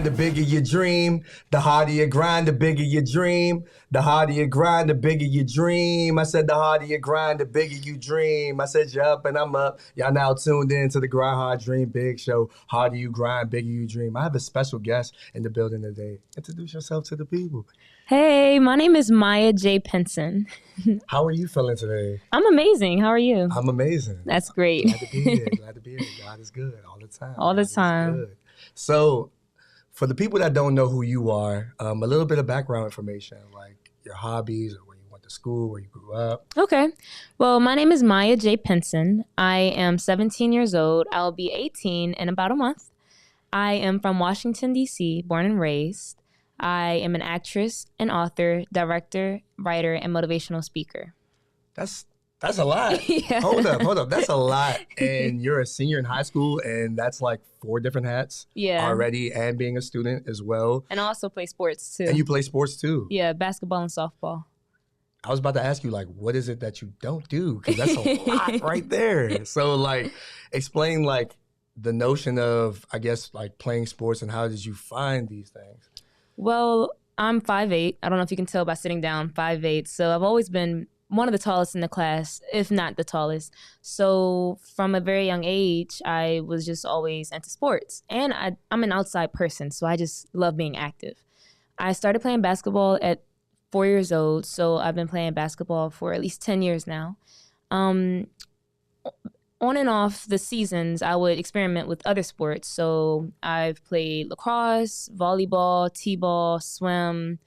The bigger your dream, the harder you grind, the bigger your dream. The harder you grind, the bigger your dream. I said the harder you grind, the bigger you dream. I said you're up and I'm up. Y'all now tuned in to the Grind Hard Dream Big Show. Harder you grind, bigger you dream. I have a special guest in the building today. Introduce yourself to the people. Hey, my name is Jai Pinson. How are you feeling today? I'm amazing. How are you? I'm amazing. That's great. Glad to be here. Glad to be here. God is good all the time. All the God time. is good. So, for the people that don't know who you are, a little bit of background information, like your hobbies or where you went to school, where you grew up. Okay. Well, my name is Jai Pinson. I am 17 years old. I'll be 18 in about a month. I am from Washington, D.C., born and raised. I am an actress, an author, director, writer, and motivational speaker. That's a lot. Yeah. Hold up. That's a lot. And you're a senior in high school, and that's like 4 different hats already, and being a student as well. And I also play sports, too. And you play sports, too. Yeah, basketball and softball. I was about to ask you, like, what is it that you don't do? Because that's a lot right there. So, like, explain, like, the notion of, I guess, like, playing sports, and how did you find these things? Well, I'm 5'8". I don't know if you can tell by sitting down, 5'8". So I've always been one of the tallest in the class, if not the tallest. So from a very young age, I was just always into sports. And I'm an outside person, so I just love being active. I started playing basketball at 4 years old, so I've been playing basketball for at least 10 years now. On and off the seasons, I would experiment with other sports. So I've played lacrosse, volleyball, t-ball, swim,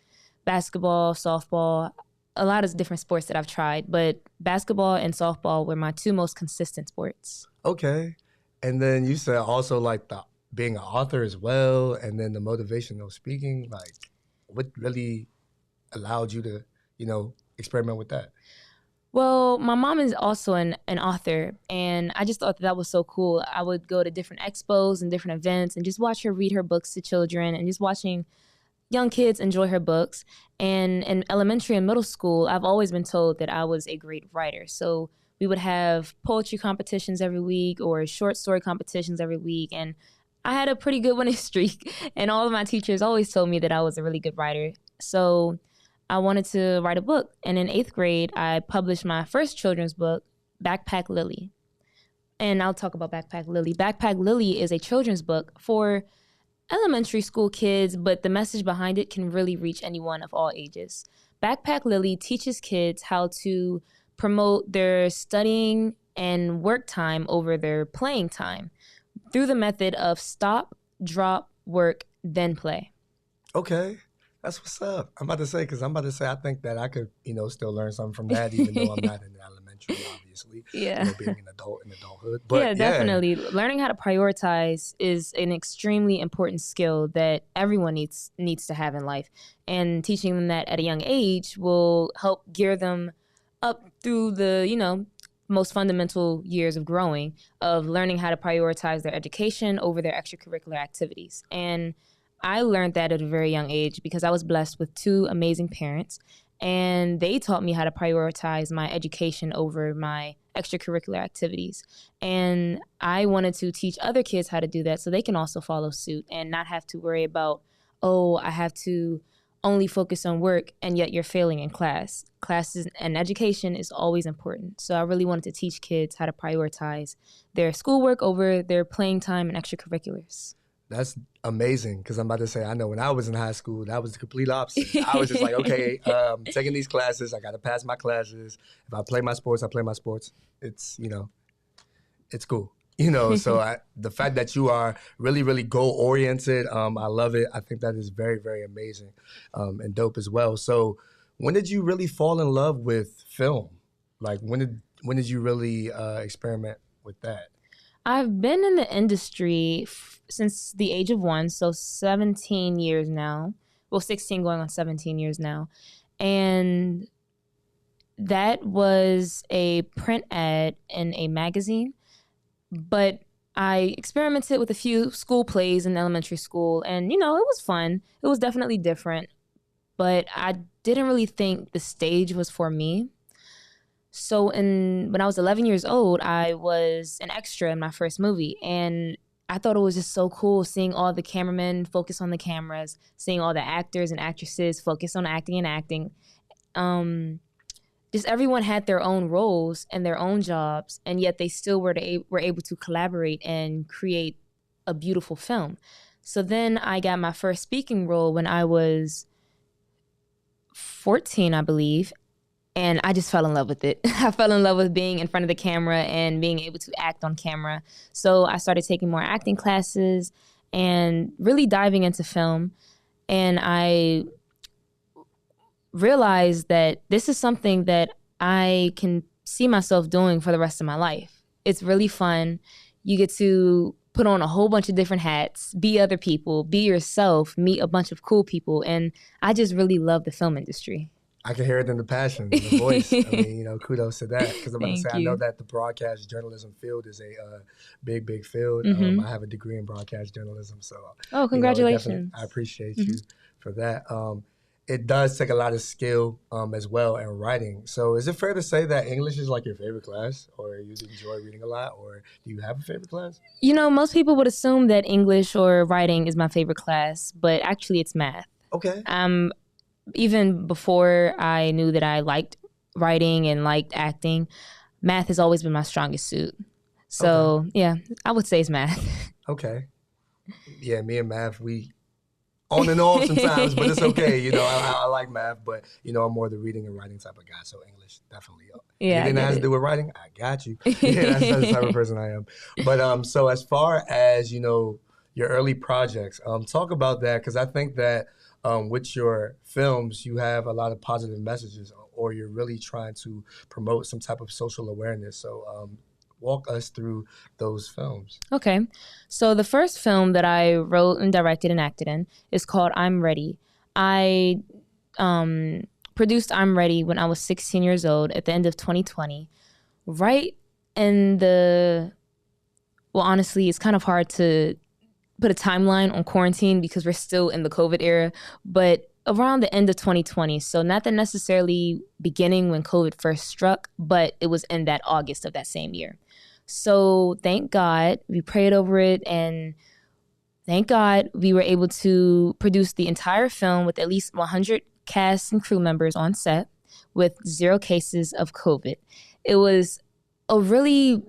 basketball, softball, a lot of different sports that I've tried, but basketball and softball were my 2 most consistent sports. Okay. And then you said also like being an author as well, and then the motivational speaking, like what really allowed you to, experiment with that? Well, my mom is also an author, and I just thought that was so cool. I would go to different expos and different events and just watch her read her books to children, and just watching young kids enjoy her books. And in elementary and middle school, I've always been told that I was a great writer. So we would have poetry competitions every week or short story competitions every week. And I had a pretty good winning streak. And all of my teachers always told me that I was a really good writer. So I wanted to write a book. And in 8th grade, I published my first children's book, Backpack Lily. And I'll talk about Backpack Lily. Backpack Lily is a children's book for elementary school kids, but the message behind it can really reach anyone of all ages. Backpack Lily teaches kids how to promote their studying and work time over their playing time through the method of stop, drop, work, then play. Okay. That's what's up. I'm about to say I think that I could, still learn something from that, even though I'm not in elementary, obviously. Yeah. Being an adult in adulthood. But yeah, definitely. Learning how to prioritize is an extremely important skill that everyone needs to have in life. And teaching them that at a young age will help gear them up through the, most fundamental years of growing, of learning how to prioritize their education over their extracurricular activities. And I learned that at a very young age because I was blessed with 2 amazing parents, and they taught me how to prioritize my education over my extracurricular activities. And I wanted to teach other kids how to do that so they can also follow suit and not have to worry about, I have to only focus on work and yet you're failing in class. Classes and education is always important. So I really wanted to teach kids how to prioritize their schoolwork over their playing time and extracurriculars. That's amazing, because I'm about to say, I know when I was in high school, that was the complete opposite. I was just like, okay, taking these classes, I got to pass my classes. If I play my sports, I play my sports. It's, it's cool. So the fact that you are really, really goal-oriented, I love it. I think that is very, very amazing and dope as well. So when did you really fall in love with film? Like, when did you really experiment with that? I've been in the industry since the age of 1, so 17 years now. Well, 16 going on 17 years now. And that was a print ad in a magazine. But I experimented with a few school plays in elementary school, and it was fun. It was definitely different, but I didn't really think the stage was for me. So when I was 11 years old, I was an extra in my first movie, and I thought it was just so cool seeing all the cameramen focus on the cameras, seeing all the actors and actresses focus on acting and acting. Just everyone had their own roles and their own jobs, and yet they still were able to collaborate and create a beautiful film. So then I got my first speaking role when I was 14, I believe, and I just fell in love with it. I fell in love with being in front of the camera and being able to act on camera. So I started taking more acting classes and really diving into film, and I realized that this is something that I can see myself doing for the rest of my life. It's really fun. You get to put on a whole bunch of different hats, be other people, be yourself, meet a bunch of cool people. And I just really love the film industry. I can hear it in the passion, in the voice. I mean, kudos to that. Because I'm about to say, I know that the broadcast journalism field is a big, big field. I have a degree in broadcast journalism. So, congratulations. I appreciate you for that. It does take a lot of skill as well in writing. So is it fair to say that English is like your favorite class, or you enjoy reading a lot, or do you have a favorite class? Most people would assume that English or writing is my favorite class, but actually it's math. Okay. Even before I knew that I liked writing and liked acting, math has always been my strongest suit. So yeah, I would say it's math. Okay. Yeah, me and math, we on and off sometimes, but it's okay. I like math, but I'm more the reading and writing type of guy. So English, definitely. Yeah, anything that has to do with writing, I got you. Yeah, that's the type of person I am. But so as far as your early projects, talk about that, because I think that with your films, you have a lot of positive messages, or you're really trying to promote some type of social awareness. So walk us through those films. Okay. So the first film that I wrote and directed and acted in is called I'm Ready. I produced I'm Ready when I was 16 years old at the end of 2020. Right in honestly, it's kind of hard to put a timeline on quarantine because we're still in the COVID era, but around the end of 2020. So not the necessarily beginning when COVID first struck, but it was in that August of that same year. So thank God we prayed over it, and thank God we were able to produce the entire film with at least 100 cast and crew members on set with 0 cases of COVID. It was a really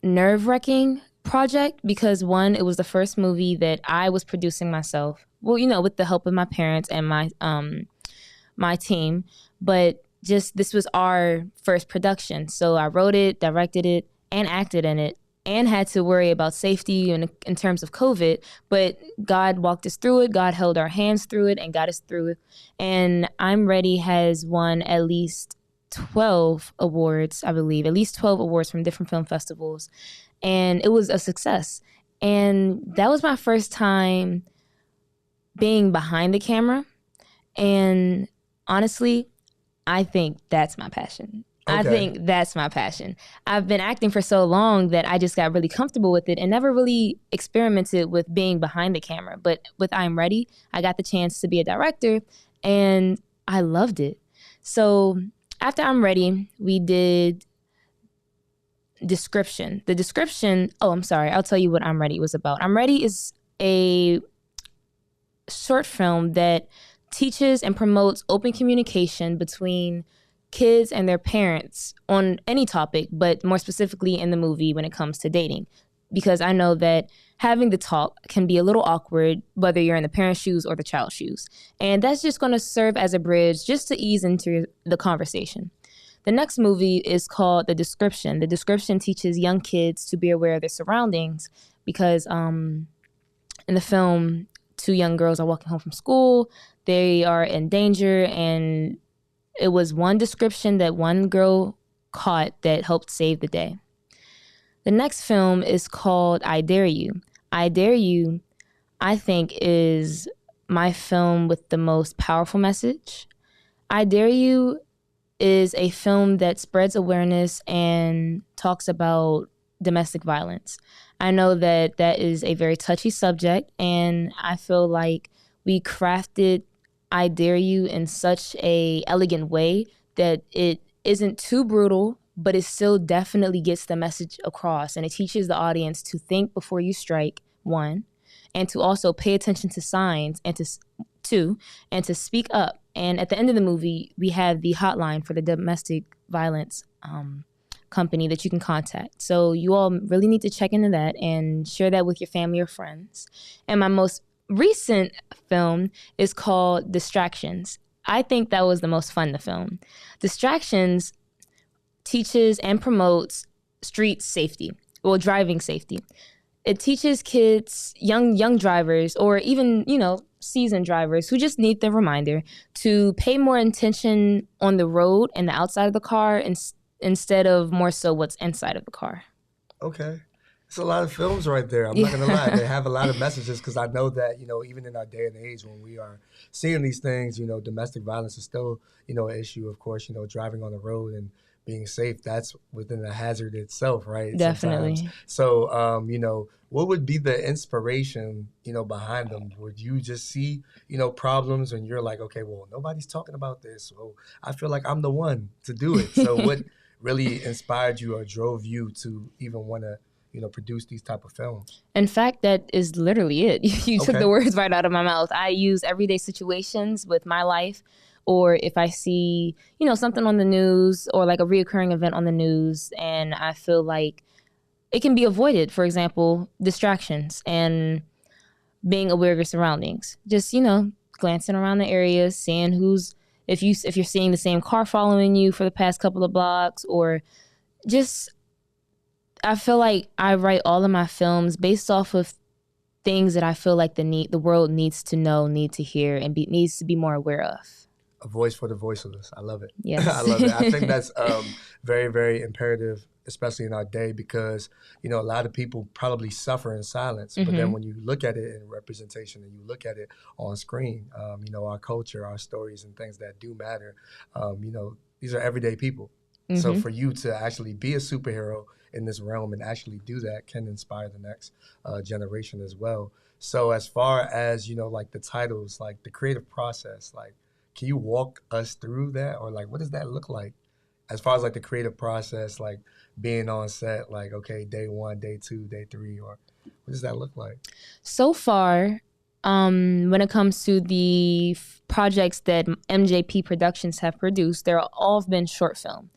nerve-wracking project because, one, it was the first movie that I was producing myself. Well, with the help of my parents and my team, but just this was our first production. So I wrote it, directed it, and acted in it, and had to worry about safety in terms of COVID. But God walked us through it. God held our hands through it and got us through it. And I'm Ready has won at least 12 awards, I believe, at least 12 awards from different film festivals. And it was a success. And that was my first time being behind the camera. And honestly, I think that's my passion. Okay. I think that's my passion. I've been acting for so long that I just got really comfortable with it and never really experimented with being behind the camera. But with I'm Ready, I got the chance to be a director, and I loved it. So after I'm Ready, we did Description. The Description, I'm sorry, I'll tell you what I'm Ready was about. I'm Ready is a short film that teaches and promotes open communication between kids and their parents on any topic, but more specifically in the movie when it comes to dating. Because I know that having the talk can be a little awkward, whether you're in the parent's shoes or the child's shoes. And that's just going to serve as a bridge just to ease into the conversation. The next movie is called The Description. The Description teaches young kids to be aware of their surroundings because in the film, 2 young girls are walking home from school. They are in danger, and it was one description that one girl caught that helped save the day. The next film is called I Dare You. I Dare You, I think, is my film with the most powerful message. I Dare You is a film that spreads awareness and talks about domestic violence. I know that that is a very touchy subject, and I feel like we crafted I Dare You in such a elegant way that it isn't too brutal, but it still definitely gets the message across, and it teaches the audience to think before you strike, one, and to also pay attention to signs, and to two, and to speak up. And at the end of the movie, we have the hotline for the domestic violence company that you can contact. So you all really need to check into that and share that with your family or friends. And my most recent film is called Distractions. I think that was the most fun to film. Distractions teaches and promotes street safety, well, driving safety. It teaches kids, young drivers, or even, seasoned drivers who just need the reminder to pay more attention on the road and the outside of the car instead of more so what's inside of the car. Okay. It's a lot of films right there. I'm not going to lie. They have a lot of messages because I know that, even in our day and age when we are seeing these things, domestic violence is still, an issue, of course, driving on the road and being safe, that's within the hazard itself, right? Definitely. Sometimes. So, what would be the inspiration, behind them? Would you just see, problems and you're like, okay, well, nobody's talking about this. So I feel like I'm the one to do it. So what really inspired you or drove you to even want to, produce these type of films? In fact, that is literally it. You took the words right out of my mouth. I use everyday situations with my life, or if I see, something on the news or like a reoccurring event on the news and I feel like it can be avoided. For example, distractions and being aware of your surroundings. Just, glancing around the area, seeing if you're seeing the same car following you for the past couple of blocks, or just, I feel like I write all of my films based off of things that I feel like the world needs to know, need to hear, and needs to be more aware of. A voice for the voiceless. I love it. Yes. I love it. I think that's very, very imperative, especially in our day, because, a lot of people probably suffer in silence. Mm-hmm. But then when you look at it in representation and you look at it on screen, our culture, our stories and things that do matter, these are everyday people. Mm-hmm. So for you to actually be a superhero in this realm and actually do that can inspire the next generation as well. So as far as, like the titles, like the creative process, like, can you walk us through that? Or like, what does that look like? As far as like the creative process, like being on set, like, okay, day 1, day 2, day 3, or what does that look like? So far, when it comes to the projects that MJP Productions have produced, they're all been short film.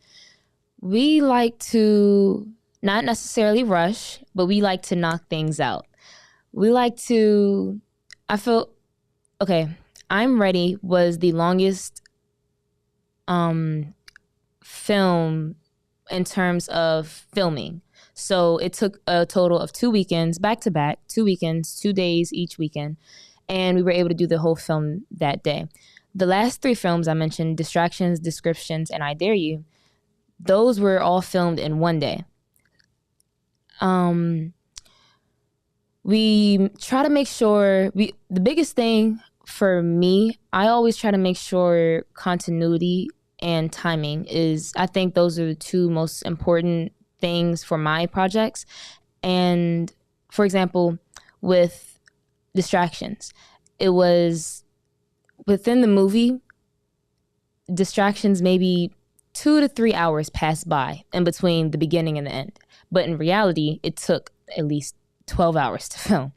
We like to not necessarily rush, but we like to knock things out. I'm Ready was the longest film in terms of filming. So it took a total of 2 weekends, back to back, 2 weekends, 2 days each weekend. And we were able to do the whole film that day. The last 3 films I mentioned, Distractions, Descriptions, and I Dare You, those were all filmed in 1 day. We try to make sure, the biggest thing for me, I always try to make sure continuity and timing is, I think those are the 2 most important things for my projects. And for example, with Distractions, it was within the movie, Distractions, maybe 2 to 3 hours passed by in between the beginning and the end. But in reality, it took at least 12 hours to film.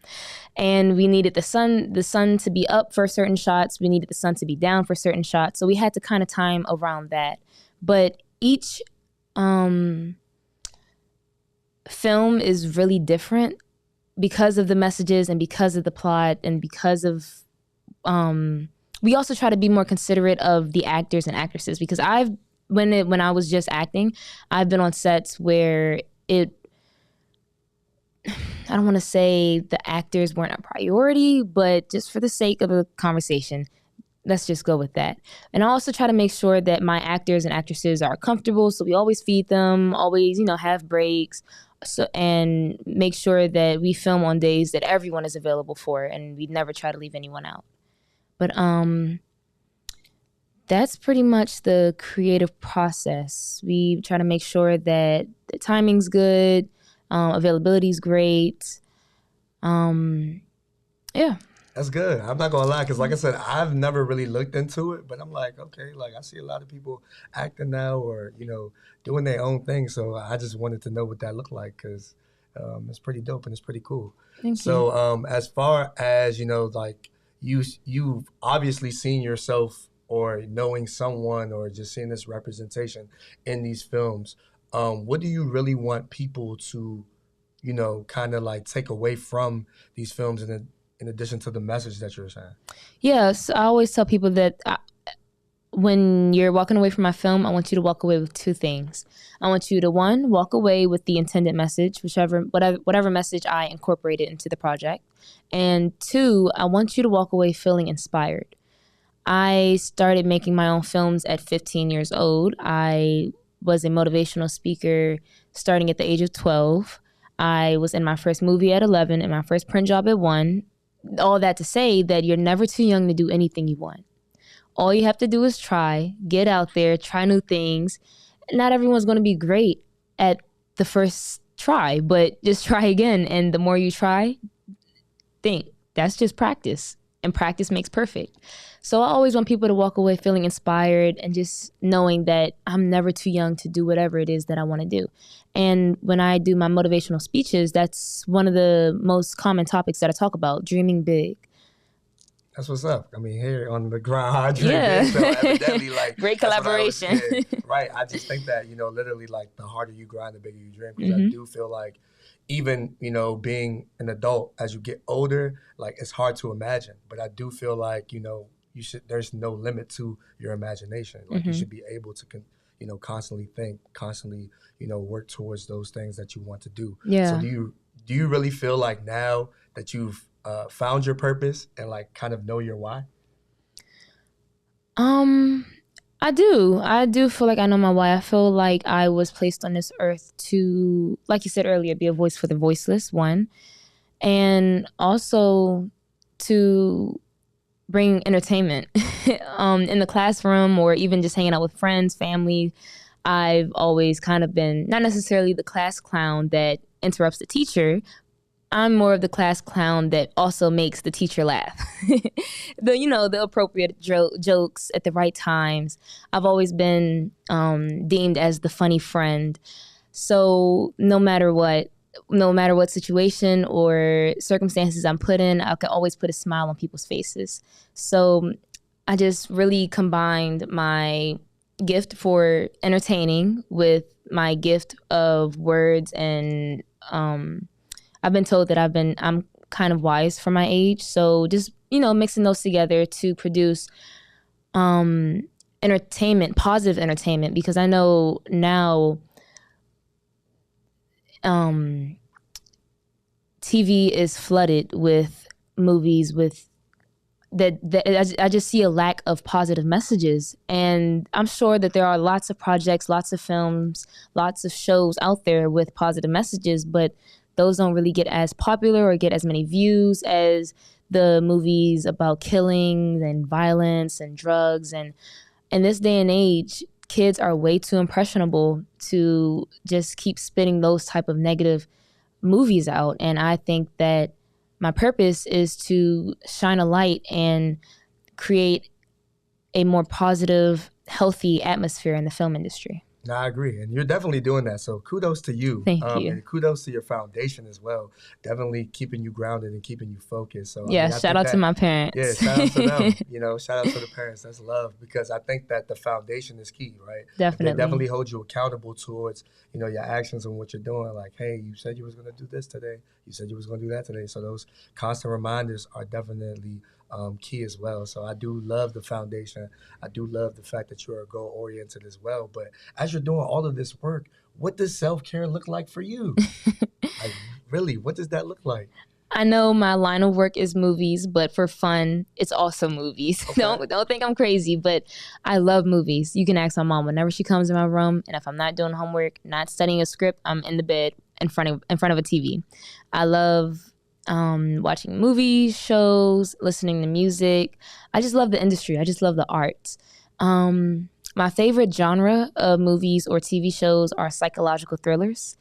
And we needed the sun to be up for certain shots. We needed the sun to be down for certain shots. So we had to kind of time around that. But each film is really different because of the messages and because of the plot and because of, we also try to be more considerate of the actors and actresses, because when I was just acting, I've been on sets where I don't want to say the actors weren't a priority, but just for the sake of the conversation, let's just go with that. And I also try to make sure that my actors and actresses are comfortable. So we always feed them, always, have breaks, and make sure that we film on days that everyone is available for, and we never try to leave anyone out. But That's pretty much the creative process. We try to make sure that the timing's good, availability's great. Yeah. That's good. I'm not gonna lie, because like I said, I've never really looked into it, but I'm like, okay, like I see a lot of people acting now, or doing their own thing. So I just wanted to know what that looked like, because it's pretty dope and it's pretty cool. Thank So you. as far as like you've obviously seen yourself or knowing someone or just seeing this representation in these films. What do you really want people to kind of like take away from these films, in addition to the message that you're saying? Yes, I always tell people that when you're walking away from my film, I want you to walk away with two things. I want you to, one, walk away with the intended message, whatever message I incorporated into the project. And two, I want you to walk away feeling inspired. I started making my own films at 15 years old. I was a motivational speaker starting at the age of 12. I was in my first movie at 11 and my first print job at 1. All that to say that you're never too young to do anything you want. All you have to do is try, get out there, try new things. Not everyone's going to be great at the first try, but just try again. And the more you try, think that's just practice, and practice makes perfect. So I always want people to walk away feeling inspired and just knowing that I'm never too young to do whatever it is that I want to do. And when I do my motivational speeches, that's one of the most common topics that I talk about, dreaming big. That's what's up. I mean, here on the grind, Yeah. so evidently, like, Great collaboration. Right. I just think that, literally, like, the harder you grind, the bigger you dream. Because I do feel like even, being an adult, as you get older, like, it's hard to imagine. But I do feel like, there's no limit to your imagination. Like, you should be able to, constantly think, constantly, work towards those things that you want to do. Yeah. So do you really feel like now that you've found your purpose and like kind of know your why? I do feel like I know my why. I feel like I was placed on this earth to, like you said earlier, be a voice for the voiceless, one, and also to bring entertainment in the classroom or even just hanging out with friends, family. I've always kind of been not necessarily the class clown that interrupts the teacher. I'm more of the class clown that also makes the teacher laugh. The appropriate jokes at the right times. I've always been deemed as the funny friend. So no matter what situation or circumstances I'm put in, I can always put a smile on people's faces. So I just really combined my gift for entertaining with my gift of words, and I've been told that I'm kind of wise for my age. So just, mixing those together to produce entertainment, positive entertainment, because I know now TV is flooded with movies with that I just see a lack of positive messages. And I'm sure that there are lots of projects, lots of films, lots of shows out there with positive messages, but those don't really get as popular or get as many views as the movies about killings and violence and drugs. And in this day and age, kids are way too impressionable to just keep spitting those type of negative movies out. And I think that my purpose is to shine a light and create a more positive, healthy atmosphere in the film industry. No, I agree. And you're definitely doing that. So kudos to you. Thank you. And kudos to your foundation as well. Definitely keeping you grounded and keeping you focused. So yeah, shout out to my parents. Yeah, shout out to them. Shout out to the parents. That's love, because I think that the foundation is key, right? Definitely. They definitely hold you accountable towards, your actions and what you're doing. Like, hey, you said you was going to do this today. You said you was going to do that today. So those constant reminders are definitely key as well. So I do love the foundation. I do love the fact that you are goal-oriented as well. But as you're doing all of this work, what does self-care look like for you? Like, really, what does that look like? I know my line of work is movies, but for fun, it's also movies. Okay. Don't think I'm crazy, but I love movies. You can ask my mom whenever she comes in my room, and if I'm not doing homework, not studying a script, I'm in the bed in front of a TV. I love watching movies, shows, listening to music. I just love the industry. I just love the arts. My favorite genre of movies or TV shows are psychological thrillers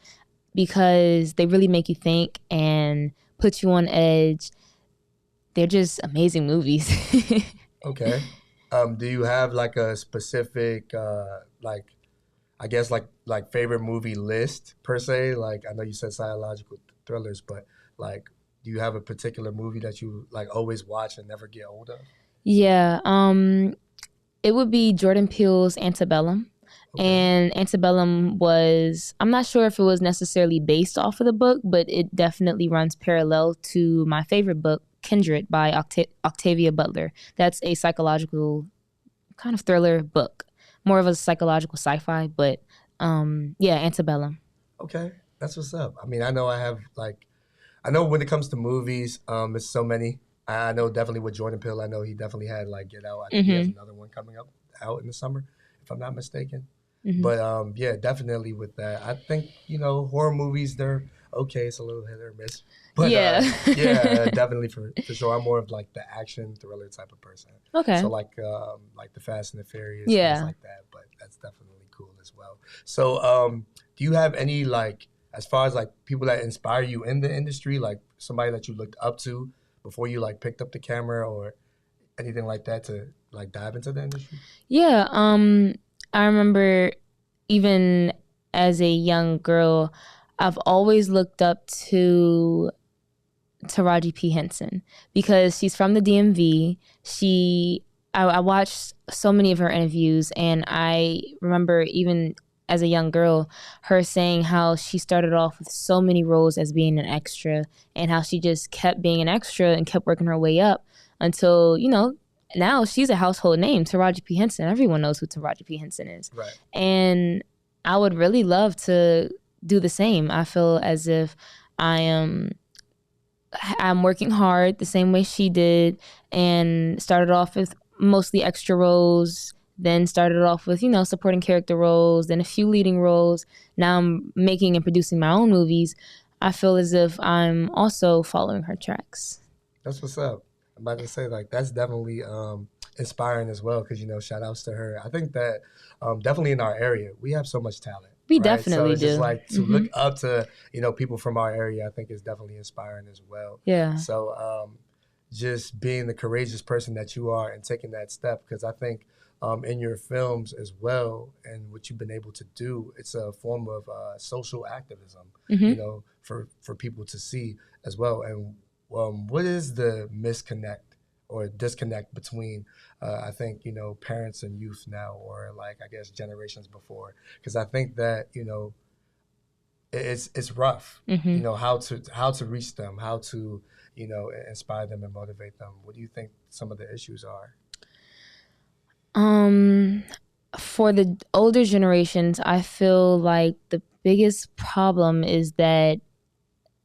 because they really make you think and put you on edge. They're just amazing movies. Okay. Do you have like a specific like I guess like favorite movie list per se? Like I know you said psychological thrillers, but like do you have a particular movie that you like always watch and never get old of? Yeah, it would be Jordan Peele's Antebellum. Okay. And Antebellum was, I'm not sure if it was necessarily based off of the book, but it definitely runs parallel to my favorite book, Kindred by Octavia Butler. That's a psychological kind of thriller book, more of a psychological sci-fi, but yeah, Antebellum. Okay, that's what's up. I mean, I know I have like, I know when it comes to movies, it's so many. I know definitely with Jordan Peele, I know he definitely had like Get Out. I think he has another one coming up out in the summer, if I'm not mistaken. But yeah, definitely with that. I think, you know, horror movies, they're okay. It's a little hit or miss. But Yeah. yeah, definitely for sure. I'm more of like the action thriller type of person. Okay. So like the Fast and the Furious, Yeah. things like that. But that's definitely cool as well. So do you have any like, as far as like people that inspire you in the industry, like somebody that you looked up to before you like picked up the camera or anything like that to like dive into the industry? Yeah, I remember even as a young girl, I've always looked up to Taraji P. Henson because she's from the DMV. I watched so many of her interviews, and I remember even as a young girl, her saying how she started off with so many roles as being an extra and how she just kept being an extra and kept working her way up until, you know, now she's a household name, Taraji P. Henson. Everyone knows who Taraji P. Henson is. Right. And I would really love to do the same. I feel as if I'm working hard the same way she did and started off with mostly extra roles, then started off with, you know, supporting character roles, then a few leading roles. Now I'm making and producing my own movies. I feel as if I'm also following her tracks. That's what's up. I'm about to say, like, that's definitely inspiring as well because, you know, shout outs to her. I think that definitely in our area, we have so much talent. We right? definitely so it's do. Just like to look up to, you know, people from our area, I think is definitely inspiring as well. Yeah. So just being the courageous person that you are and taking that step, because I think in your films as well and what you've been able to do, it's a form of social activism, you know, for people to see as well. And what is the disconnect between, I think, you know, parents and youth now, or like, I guess, generations before? Because I think that, you know, it's rough, you know, how to reach them, how to, you know, inspire them and motivate them. What do you think some of the issues are? For the older generations, I feel like the biggest problem is that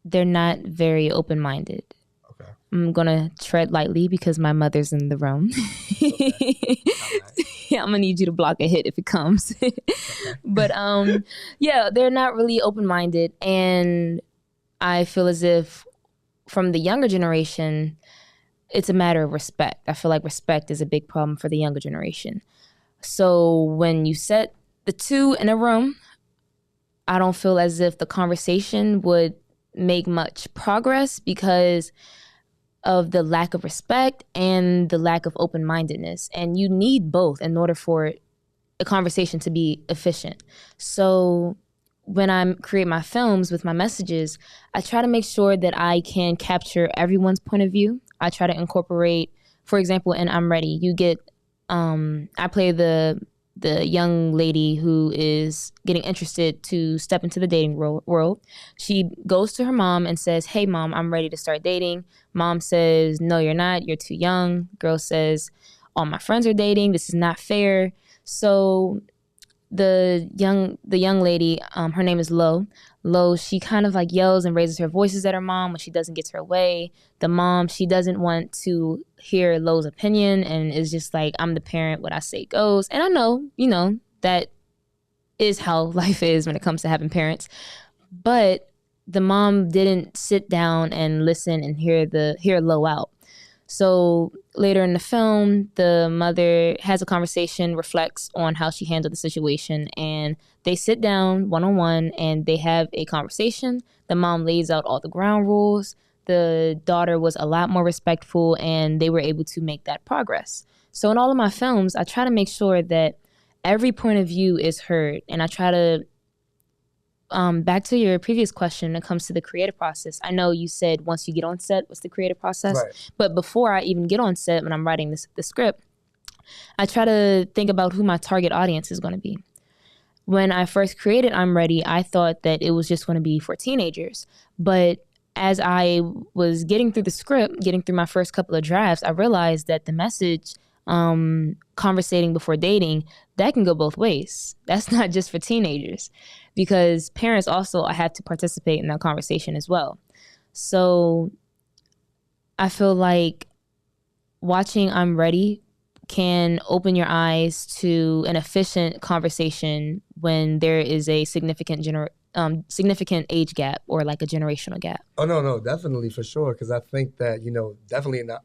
they're not very open-minded. Okay. I'm gonna tread lightly because my mother's in the room. Okay. Yeah, I'm gonna need you to block a hit if it comes. Okay. But yeah, they're not really open-minded, and I feel as if from the younger generation, it's a matter of respect. I feel like respect is a big problem for the younger generation. So when you set the two in a room, I don't feel as if the conversation would make much progress because of the lack of respect and the lack of open-mindedness. And you need both in order for a conversation to be efficient. So when I create my films with my messages, I try to make sure that I can capture everyone's point of view. I try to incorporate, for example, in I'm Ready, you get, I play the young lady who is getting interested to step into the dating world. She goes to her mom and says, "Hey, mom, I'm ready to start dating." Mom says, "No, you're not. You're too young." Girl says, "All my friends are dating. This is not fair." So the young lady, her name is Lo. Lo, she kind of like yells and raises her voices at her mom when she doesn't get her way. The mom, she doesn't want to hear Lo's opinion and is just like, "I'm the parent, what I say goes." And I know, you know, that is how life is when it comes to having parents. But the mom didn't sit down and listen and hear Lo out. So later in the film, the mother has a conversation, reflects on how she handled the situation, and they sit down one-on-one and they have a conversation. The mom lays out all the ground rules. The daughter was a lot more respectful, and they were able to make that progress. So in all of my films, I try to make sure that every point of view is heard, and I try to back to your previous question when it comes to the creative process. I know you said once you get on set, what's the creative process? Right. But before I even get on set, when I'm writing the script, I try to think about who my target audience is going to be. When I first created I'm Ready, I thought that it was just going to be for teenagers. But as I was getting through the script, getting through my first couple of drafts, I realized that the message, conversating before dating, that can go both ways. That's not just for teenagers, because parents also have to participate in that conversation as well. So I feel like watching I'm Ready can open your eyes to an efficient conversation when there is a significant age gap or like a generational gap. Oh, no, definitely, for sure. Because I think that, definitely not,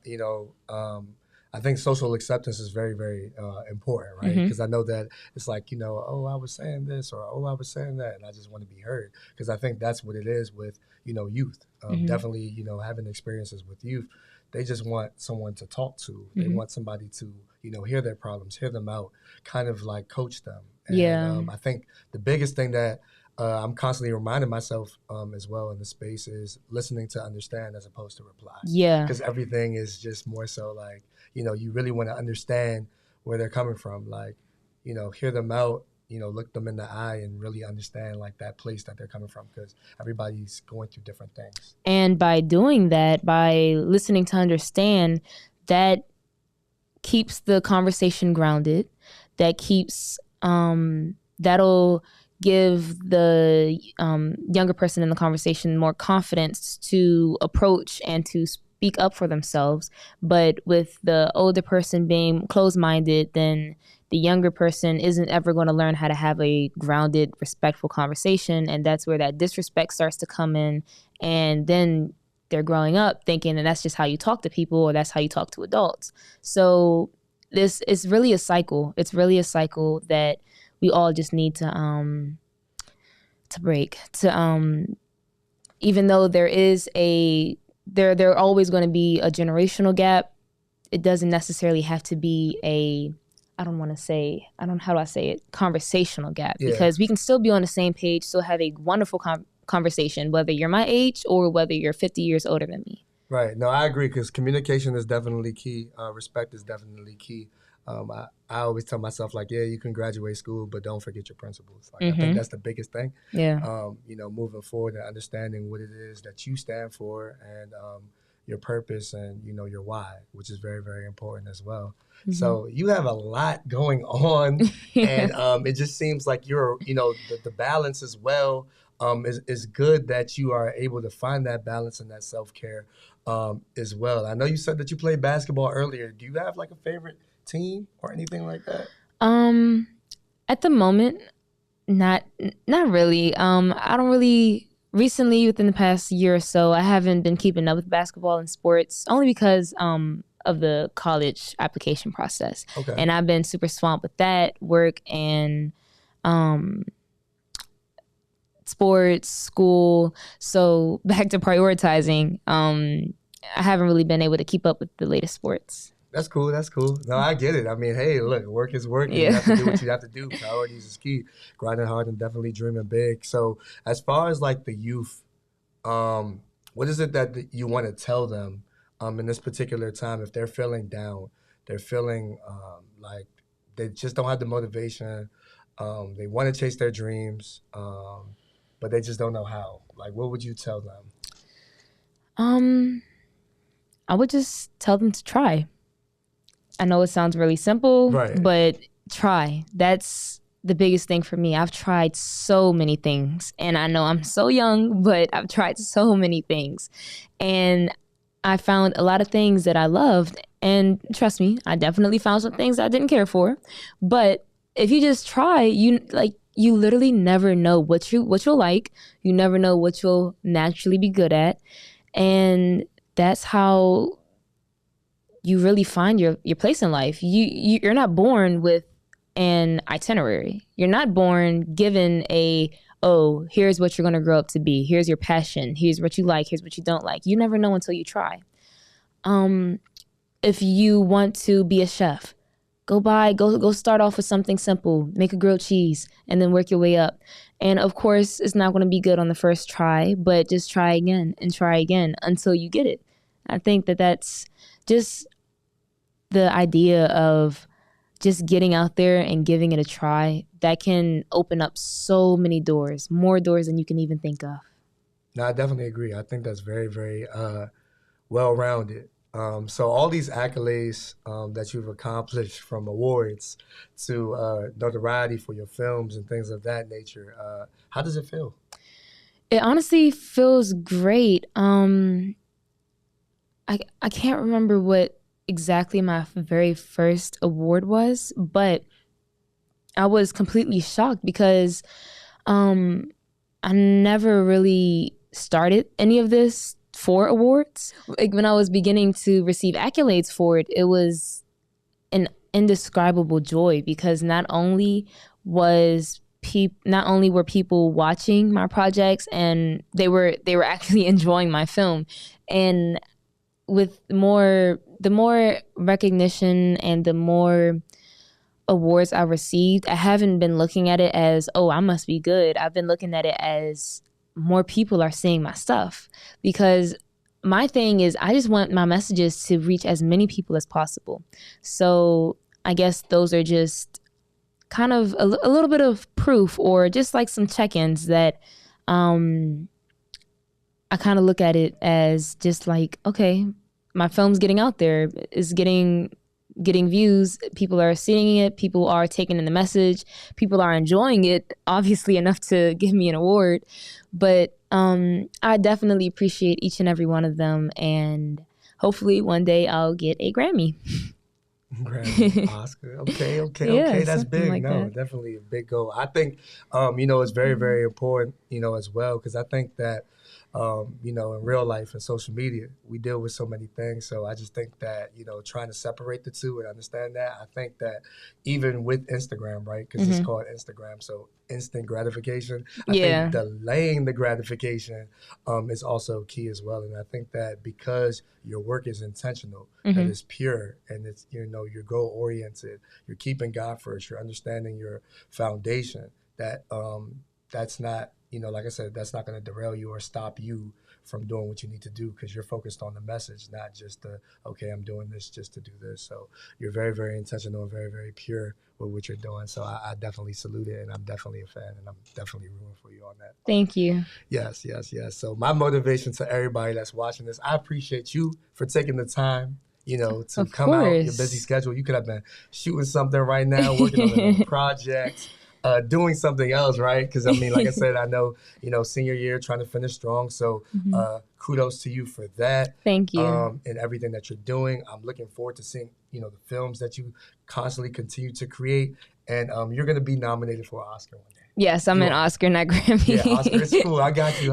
I think social acceptance is very, very important, right? Because I know that it's like, oh, I was saying this, or oh, I was saying that, and I just want to be heard. Because I think that's what it is with, youth. Definitely, having experiences with youth, they just want someone to talk to. They want somebody to, hear their problems, hear them out, kind of like coach them. And I think the biggest thing that I'm constantly reminding myself as well in the space is listening to understand as opposed to reply. Yeah. Because everything is just more so like, you really want to understand where they're coming from. Like, hear them out, look them in the eye and really understand like that place that they're coming from, because everybody's going through different things. And by doing that, by listening to understand, that keeps the conversation grounded. That keeps, that'll give the younger person in the conversation more confidence to approach and to speak up for themselves. But with the older person being closed-minded, then the younger person isn't ever going to learn how to have a grounded, respectful conversation. And that's where that disrespect starts to come in. And then they're growing up thinking that that's just how you talk to people, or that's how you talk to adults. So this is really a cycle. It's really a cycle that we all just need to break. Even though there is there always going to be a generational gap, it doesn't necessarily have to be conversational gap. Yeah. Because we can still be on the same page, still have a wonderful conversation, whether you're my age or whether you're 50 years older than me. Right. No, I agree, because communication is definitely key. Respect is definitely key. I always tell myself, like, yeah, you can graduate school, but don't forget your principles. Like, I think that's the biggest thing. Yeah. Moving forward and understanding what it is that you stand for, and your purpose, and, your why, which is very, very important as well. So you have a lot going on, and it just seems like you're, the balance as well is good, that you are able to find that balance and that self-care as well. I know you said that you played basketball earlier. Do you have like a favorite team or anything like that? At the moment, not really. I don't really, recently within the past year or so, I haven't been keeping up with basketball and sports, only because of the college application process. Okay. And I've been super swamped with that, work and sports, school. So back to prioritizing, I haven't really been able to keep up with the latest sports. That's cool. No, I get it. I mean, hey, look, work is work. Yeah. You have to do what you have to do. Priorities is key. Grinding hard and definitely dreaming big. So as far as like the youth, what is it that you want to tell them in this particular time, if they're feeling down, they're feeling like they just don't have the motivation, they want to chase their dreams, but they just don't know how? Like, what would you tell them? I would just tell them to try. I know it sounds really simple, right, but try. That's the biggest thing for me. I've tried so many things, and I know I'm so young, but I've tried so many things, and I found a lot of things that I loved, and trust me, I definitely found some things I didn't care for. But if you just try, you literally never know what you'll like. You never know what you'll naturally be good at, and that's how you really find your place in life. You're not born with an itinerary. You're not born given oh, here's what you're going to grow up to be. Here's your passion. Here's what you like. Here's what you don't like. You never know until you try. If you want to be a chef, go start off with something simple. Make a grilled cheese and then work your way up. And of course, it's not going to be good on the first try, but just try again and try again until you get it. I think that that's just the idea of just getting out there and giving it a try. That can open up so many doors, more doors than you can even think of. No, I definitely agree. I think that's very, very well-rounded. So all these accolades that you've accomplished, from awards to notoriety for your films and things of that nature, how does it feel? It honestly feels great. I can't remember what exactly my very first award was, but I was completely shocked because I never really started any of this for awards. Like when I was beginning to receive accolades for it, it was an indescribable joy because not only were people watching my projects and they were actually enjoying my film, and with the more recognition and the more awards I received, I haven't been looking at it as, oh, I must be good. I've been looking at it as more people are seeing my stuff, because my thing is I just want my messages to reach as many people as possible. So I guess those are just kind of a little bit of proof, or just like some check-ins that I kind of look at it as just like, okay, my film's getting out there, is getting views, people are seeing it, people are taking in the message, people are enjoying it, obviously enough to give me an award. But I definitely appreciate each and every one of them, and hopefully one day I'll get a Grammy. Grammy, Oscar. Okay. That's big. Like that. Definitely a big goal. I think, it's very, very important, as well, because I think that, in real life and social media, we deal with so many things. So I just think that, trying to separate the two and understand that, I think that even with Instagram, right, because it's called Instagram, so instant gratification, I think delaying the gratification is also key as well. And I think that because your work is intentional, and it's pure, and it's, you're goal oriented, you're keeping God first, you're understanding your foundation, that that's not, like I said, that's not going to derail you or stop you from doing what you need to do, because you're focused on the message, not just okay, I'm doing this just to do this. So you're very, very intentional and very, very pure with what you're doing. So I definitely salute it, and I'm definitely a fan, and I'm definitely rooting for you on that. Thank you. Yes. So my motivation to everybody that's watching this, I appreciate you for taking the time, to come out your busy schedule. You could have been shooting something right now, working on a project, doing something else, right? Because, like I said, I know, senior year, trying to finish strong. So kudos to you for that. Thank you. And everything that you're doing. I'm looking forward to seeing, the films that you constantly continue to create. And you're going to be nominated for an Oscar one day. Yes, I'm an Oscar, not Grammy. Yeah, Oscar is cool. I got you.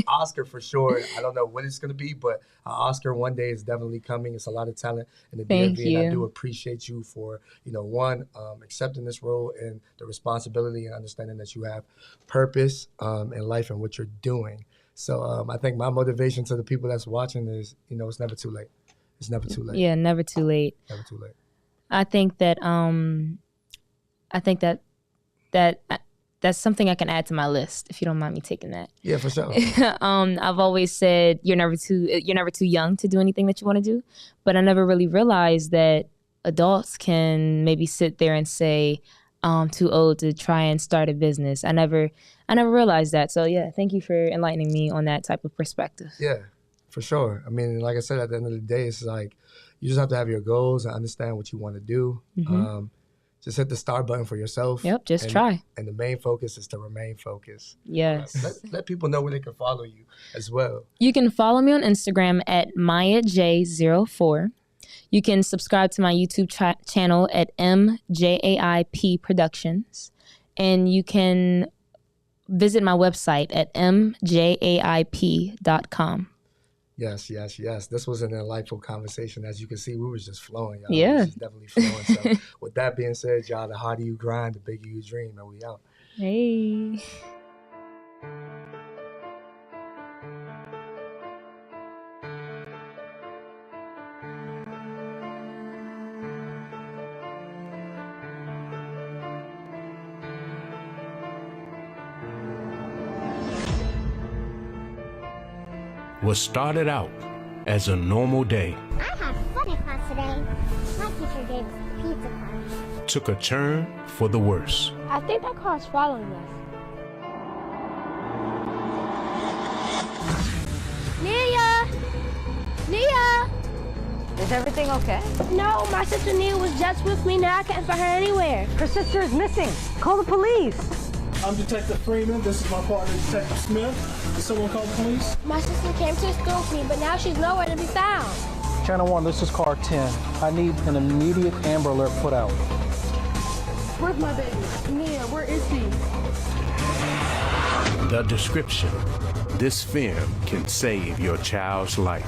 Oscar for sure. I don't know when it's going to be, but an Oscar one day is definitely coming. It's a lot of talent in the DMV, and I do appreciate you for, accepting this role and the responsibility and understanding that you have purpose in life and what you're doing. So I think my motivation to the people that's watching is, it's never too late. It's never too late. Yeah, never too late. Never too late. I think that that's something I can add to my list, if you don't mind me taking that. Yeah, for sure. I've always said you're never too young to do anything that you want to do, but I never really realized that adults can maybe sit there and say, I'm too old to try and start a business. I never realized that. So yeah, thank you for enlightening me on that type of perspective. Yeah, for sure. Like I said, at the end of the day, it's like you just have to have your goals and understand what you want to do. Just hit the start button for yourself. Yep, try. And the main focus is to remain focused. Yes. Let people know where they can follow you as well. You can follow me on Instagram at MayaJ04. You can subscribe to my YouTube channel at MJAIP Productions. And you can visit my website at mjaip.com. Yes, yes, yes. This was an delightful conversation. As you can see, we were just flowing, y'all. Yeah. We was just definitely flowing. So with that being said, y'all, the harder you grind, the bigger you dream, and we out. Hey. What started out as a normal day I had fun in class today. My teacher gave us a pizza party. took a turn for the worse. I think that car's following us. Nia! Nia! Is everything okay? No, my sister Nia was just with me. Now I can't find her anywhere. Her sister is missing. Call the police. I'm Detective Freeman. This is my partner, Detective Smith. Did someone call the police? My sister came to the school with me, but now she's nowhere to be found. Channel 1, this is car 10. I need an immediate Amber Alert put out. Where's my baby? Nia, where is she? The Description. This film can save your child's life.